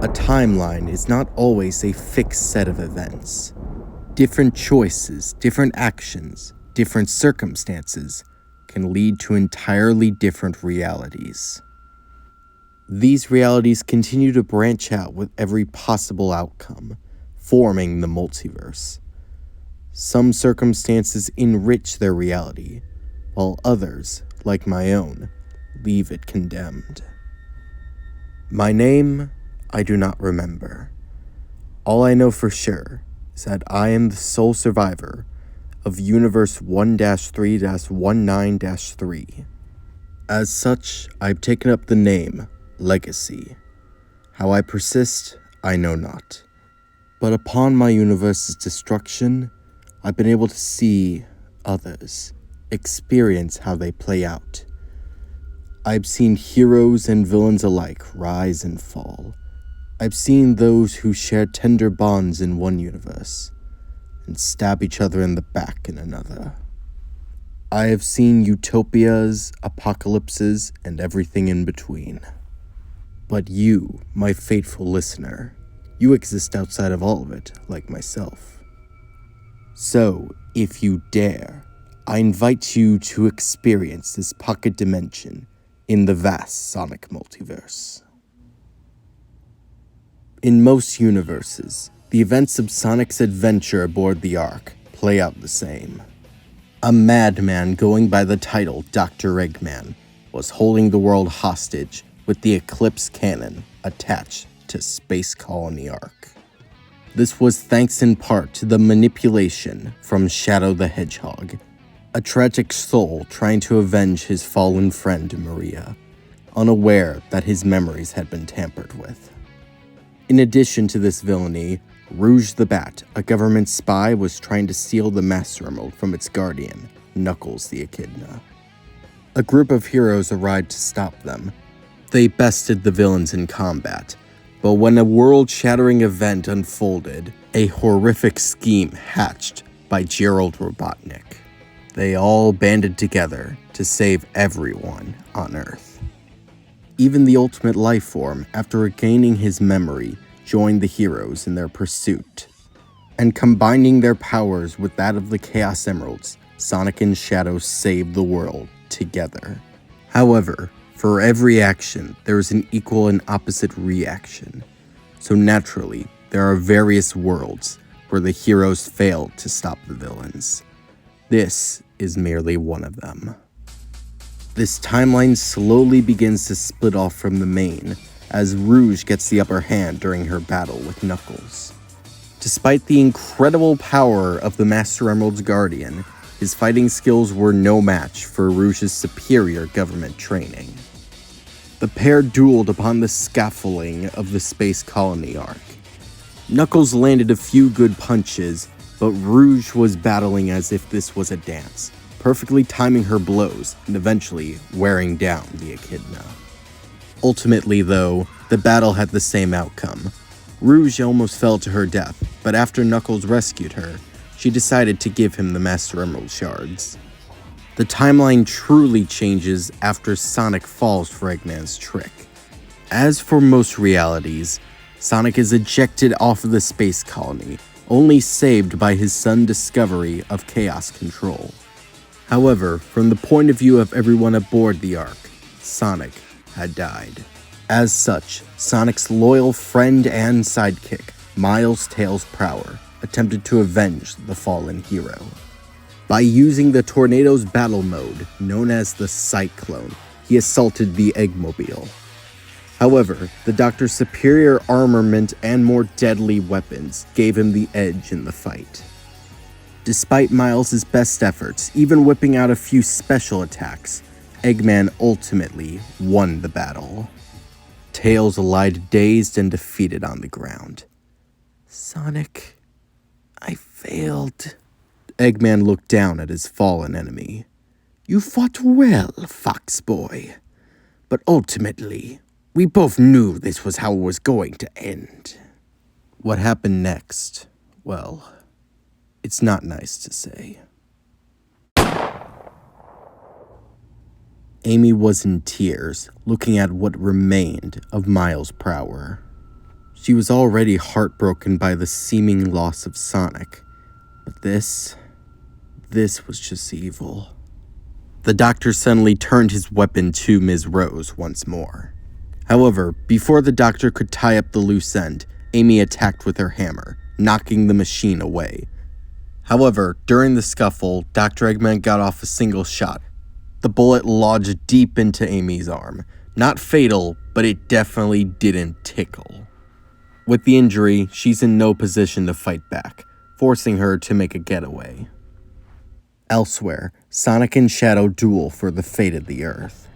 A timeline is not always a fixed set of events. Different choices, different actions, different circumstances can lead to entirely different realities. These realities continue to branch out with every possible outcome, forming the multiverse. Some circumstances enrich their reality, while others, like my own, leave it condemned. My name, I do not remember. All I know for sure is that I am the sole survivor of Universe 1-3-19-3. As such, I've taken up the name Legacy. How I persist, I know not. But upon my universe's destruction, I've been able to see others, experience how they play out. I've seen heroes and villains alike rise and fall. I've seen those who share tender bonds in one universe and stab each other in the back in another. I have seen utopias, apocalypses, and everything in between. But you, my faithful listener, you exist outside of all of it, like myself. So, if you dare, I invite you to experience this pocket dimension in the vast Sonic multiverse. In most universes, the events of Sonic's adventure aboard the Ark play out the same. A madman going by the title Dr. Eggman was holding the world hostage with the Eclipse cannon attached to Space Colony Ark. This was thanks in part to the manipulation from Shadow the Hedgehog, a tragic soul trying to avenge his fallen friend Maria, unaware that his memories had been tampered with. In addition to this villainy, Rouge the Bat, a government spy, was trying to steal the Master Emerald from its guardian, Knuckles the Echidna. A group of heroes arrived to stop them. They bested the villains in combat, but when a world-shattering event unfolded, a horrific scheme hatched by Gerald Robotnik. They all banded together to save everyone on Earth. Even the ultimate life form, after regaining his memory, joined the heroes in their pursuit. And combining their powers with that of the Chaos Emeralds, Sonic and Shadow saved the world together. However, for every action, there is an equal and opposite reaction. So naturally, there are various worlds where the heroes fail to stop the villains. This is merely one of them. This timeline slowly begins to split off from the main, as Rouge gets the upper hand during her battle with Knuckles. Despite the incredible power of the Master Emerald's guardian, his fighting skills were no match for Rouge's superior government training. The pair dueled upon the scaffolding of the Space Colony Ark. Knuckles landed a few good punches, but Rouge was battling as if this was a dance, perfectly timing her blows and eventually wearing down the Echidna. Ultimately, though, the battle had the same outcome. Rouge almost fell to her death, but after Knuckles rescued her, she decided to give him the Master Emerald shards. The timeline truly changes after Sonic falls for Eggman's trick. As for most realities, Sonic is ejected off of the space colony, only saved by his sudden discovery of chaos control. However, from the point of view of everyone aboard the Ark, Sonic had died. As such, Sonic's loyal friend and sidekick, Miles Tails Prower, attempted to avenge the fallen hero. By using the Tornado's battle mode, known as the Cyclone, he assaulted the Eggmobile. However, the Doctor's superior armament and more deadly weapons gave him the edge in the fight. Despite Miles' best efforts, even whipping out a few special attacks, Eggman ultimately won the battle. Tails lied dazed and defeated on the ground. "Sonic, I failed." Eggman looked down at his fallen enemy. "You fought well, Fox Boy. But ultimately, we both knew this was how it was going to end." What happened next? Well, it's not nice to say. Amy was in tears, looking at what remained of Miles Prower. She was already heartbroken by the seeming loss of Sonic, but this was just evil. The doctor suddenly turned his weapon to Ms. Rose once more. However, before the doctor could tie up the loose end, Amy attacked with her hammer, knocking the machine away. However, during the scuffle, Dr. Eggman got off a single shot. The bullet lodged deep into Amy's arm. Not fatal, but it definitely didn't tickle. With the injury, she's in no position to fight back, forcing her to make a getaway. Elsewhere, Sonic and Shadow duel for the fate of the Earth.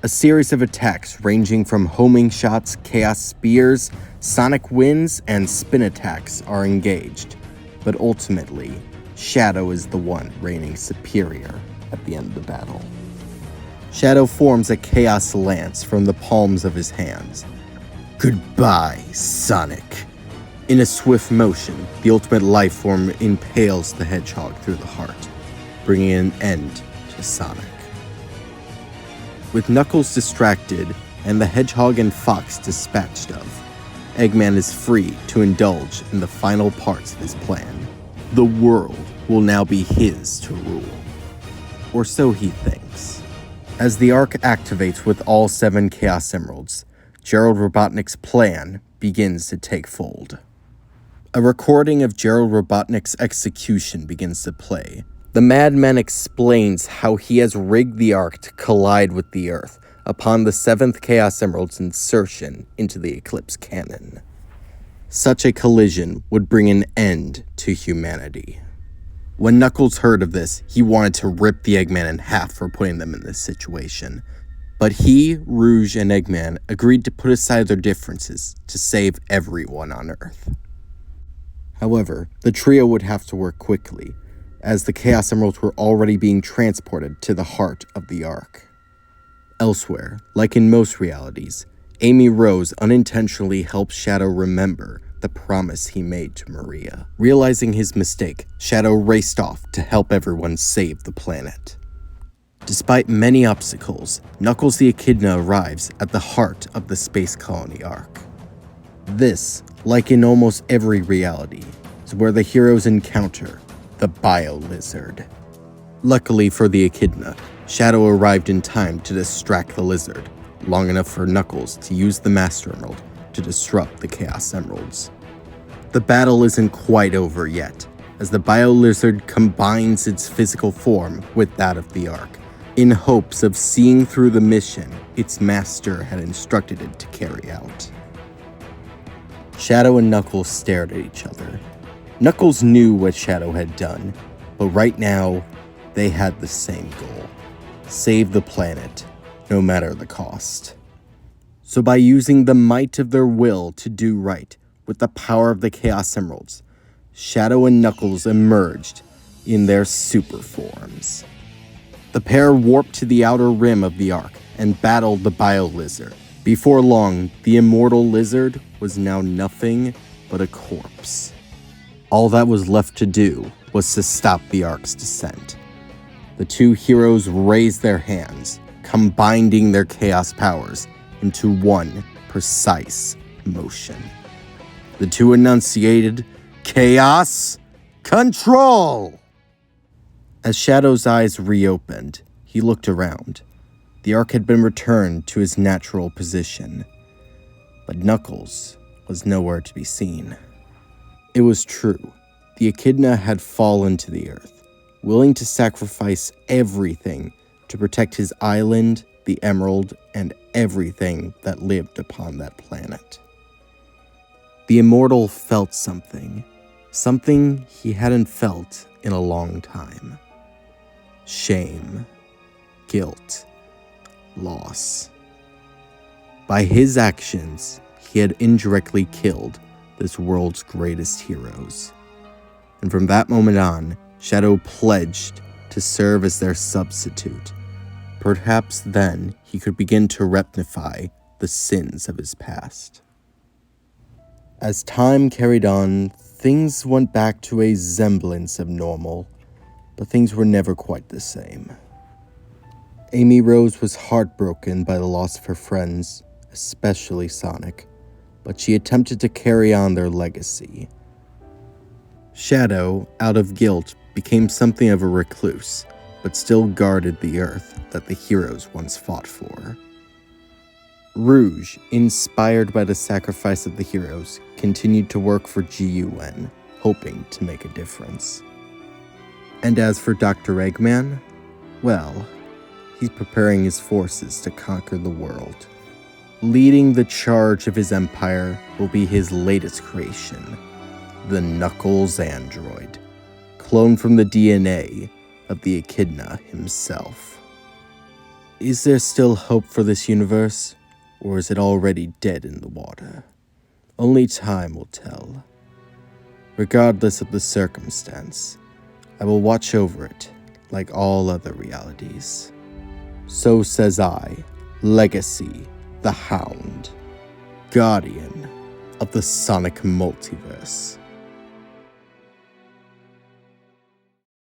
A series of attacks ranging from homing shots, chaos spears, sonic winds, and spin attacks are engaged, but ultimately, Shadow is the one reigning superior at the end of the battle. Shadow forms a chaos lance from the palms of his hands. Goodbye, Sonic. In a swift motion, the ultimate life form impales the hedgehog through the heart, bringing an end to Sonic. With Knuckles distracted and the hedgehog and fox dispatched of, Eggman is free to indulge in the final parts of his plan. The world will now be his to rule. Or so he thinks. As the Ark activates with all 7 Chaos Emeralds, Gerald Robotnik's plan begins to take fold. A recording of Gerald Robotnik's execution begins to play. The madman explains how he has rigged the Ark to collide with the Earth upon the 7th Chaos Emerald's insertion into the Eclipse cannon. Such a collision would bring an end to humanity. When Knuckles heard of this, he wanted to rip the Eggman in half for putting them in this situation. But he, Rouge, and Eggman agreed to put aside their differences to save everyone on Earth. However, the trio would have to work quickly, as the Chaos Emeralds were already being transported to the heart of the Ark. Elsewhere, like in most realities, Amy Rose unintentionally helps Shadow remember the promise he made to Maria. Realizing his mistake, Shadow raced off to help everyone save the planet. Despite many obstacles, Knuckles the Echidna arrives at the heart of the Space Colony Ark. This, like in almost every reality, is where the heroes encounter the Bio-Lizard. Luckily for the Echidna, Shadow arrived in time to distract the lizard, long enough for Knuckles to use the Master Emerald to disrupt the Chaos Emeralds. The battle isn't quite over yet, as the Bio-Lizard combines its physical form with that of the Ark, in hopes of seeing through the mission its master had instructed it to carry out. Shadow and Knuckles stared at each other. Knuckles knew what Shadow had done, but right now, they had the same goal: save the planet, no matter the cost. So by using the might of their will to do right, with the power of the Chaos Emeralds, Shadow and Knuckles emerged in their super forms. The pair warped to the outer rim of the Ark and battled the Bio-Lizard. Before long, the immortal lizard was now nothing but a corpse. All that was left to do was to stop the Ark's descent. The two heroes raised their hands, combining their chaos powers into one precise motion. The two enunciated, "Chaos Control!" As Shadow's eyes reopened, he looked around. The Ark had been returned to his natural position, but Knuckles was nowhere to be seen. It was true. The Echidna had fallen to the Earth, willing to sacrifice everything to protect his island, the Emerald, and everything that lived upon that planet. The Immortal felt something he hadn't felt in a long time. Shame, guilt, loss. By his actions, he had indirectly killed this world's greatest heroes. And from that moment on, Shadow pledged to serve as their substitute. Perhaps then he could begin to rectify the sins of his past. As time carried on, things went back to a semblance of normal, but things were never quite the same. Amy Rose was heartbroken by the loss of her friends, especially Sonic, but she attempted to carry on their legacy. Shadow, out of guilt, became something of a recluse, but still guarded the Earth that the heroes once fought for. Rouge, inspired by the sacrifice of the heroes, continued to work for GUN, hoping to make a difference. And as for Dr. Eggman, well, he's preparing his forces to conquer the world. Leading the charge of his empire will be his latest creation, the Knuckles android, cloned from the DNA of the Echidna himself. Is there still hope for this universe, or is it already dead in the water? Only time will tell. Regardless of the circumstance, I will watch over it like all other realities. So says I, Legacy, the Hound, Guardian of the Sonic Multiverse.